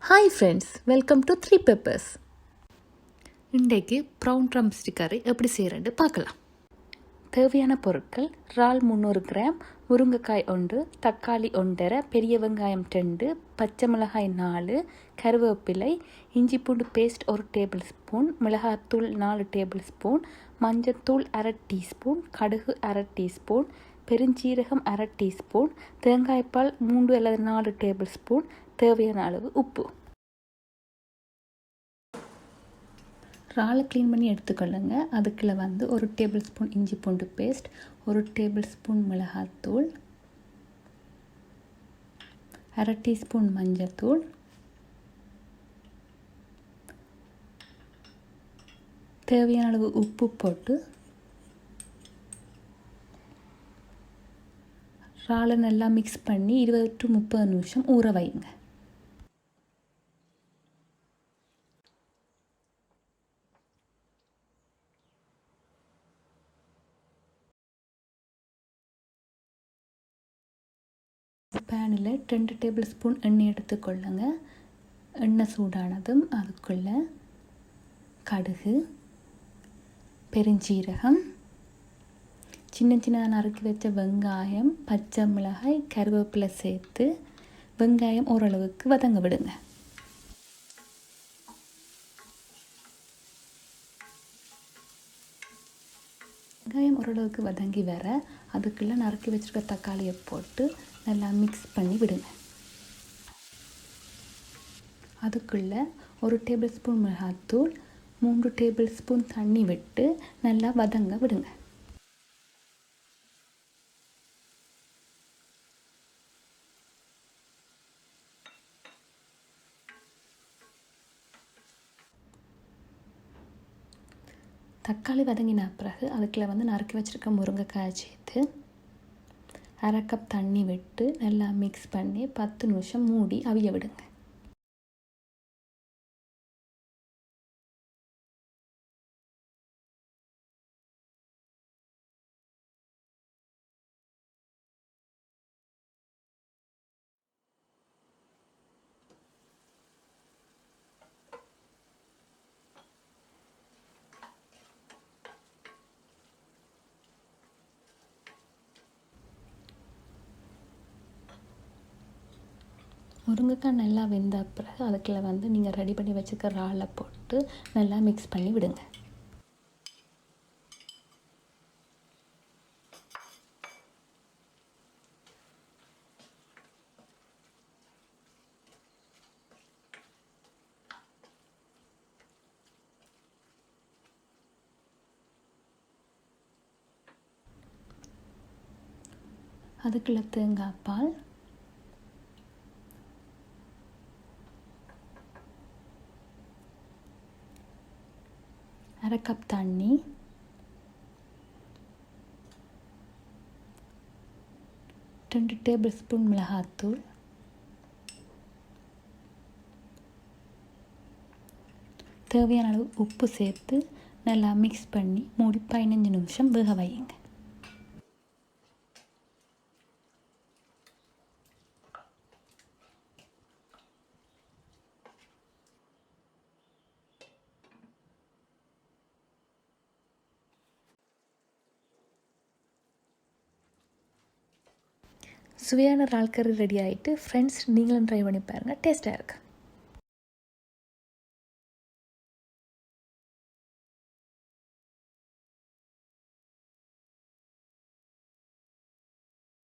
Hi friends, welcome to 3 peppers. இன்றைக்கு brown drumstick கறி எப்படி செய்கிறேன்னு பார்க்கலாம். தேவையான பொருட்கள்: இறால் 300 கிராம், முருங்கைக்காய் 1, தக்காளி 1, பெரிய வெங்காயம் 2, பச்சை மிளகாய் 4, கருவேப்பிலை, இஞ்சி பூண்டு பேஸ்ட் 1 டேபிள் ஸ்பூன், மிளகாத்தூள் 4 டேபிள் ஸ்பூன், மஞ்சத்தூள் 1/2 டீஸ்பூன், கடுகு 1/2 டீஸ்பூன், பெருஞ்சீரகம் 1/2 டீஸ்பூன், தேங்காய்ப்பால் 3 அல்லது 4 டேபிள் ஸ்பூன், தேவையான அளவு உப்பு. இறாலை க்ளீன் பண்ணி எடுத்துக்கொள்ளுங்க. அதுக்குள்ள 1 டேபிள் ஸ்பூன் இஞ்சி பூண்டு பேஸ்ட், 1 டேபிள் ஸ்பூன் மிளகாத்தூள், 1/2 டீஸ்பூன் மஞ்சத்தூள், தேவையான அளவு உப்பு போட்டு இறாலை நல்லா மிக்ஸ் பண்ணி 20 to 30 நிமிஷம் ஊற வைங்க. பேனில் 2 டேபிள் ஸ்பூன் எண்ணெய் எடுத்துக்கொள்ளுங்க. எண்ணெய் சூடானதும் அதுக்குள்ள கடுகு, பெருஞ்சீரகம், சின்ன சின்னதாக நறுக்கி வச்ச வெங்காயம், பச்சை மிளகாய், கருவேப்பிலை சேர்த்து வெங்காயம் ஓரளவுக்கு வதங்க விடுங்க. வெங்காயம் ஓரளவுக்கு வதங்கி வர அதுக்குள்ளே நறுக்கி வச்சுருக்க தக்காளியை போட்டு நல்லா மிக்ஸ் பண்ணி விடுங்க. அதுக்குள்ளே 1 டேபிள் ஸ்பூன் மிளகாத்தூள், 3 டேபிள் ஸ்பூன் தண்ணி விட்டு நல்லா வதங்க விடுங்க. தக்காளி வதங்கின பிறகு அதுக்குள்ளே நறுக்கி வச்சுருக்க முருங்கைக்காய் சேர்த்து 1/2 கப் தண்ணி விட்டு நல்லா மிக்ஸ் பண்ணி 10 நிமிஷம் மூடி அவிய விடுங்க. முருங்கைக்காய் நல்லா வெந்த பிறகு அதுக்குள்ளே நீங்கள் ரெடி பண்ணி வச்சுக்க இறாலை போட்டு நல்லா மிக்ஸ் பண்ணி விடுங்க. அதுக்குள்ளே தேங்காய் பால், 1/2 கப் தண்ணி, 2 டேபிள் ஸ்பூன் மிளகாத்தூள், தேவையான அளவு உப்பு சேர்த்து நல்லா மிக்ஸ் பண்ணி மூடி 15 நிமிஷம் வேக வையுங்க. சுவையான இறால் கறி ரெடி ஆகிட்டு ஃப்ரெண்ட்ஸ், நீங்களும் ட்ரை பண்ணி பாருங்கள். டேஸ்ட்டாக இருக்குது.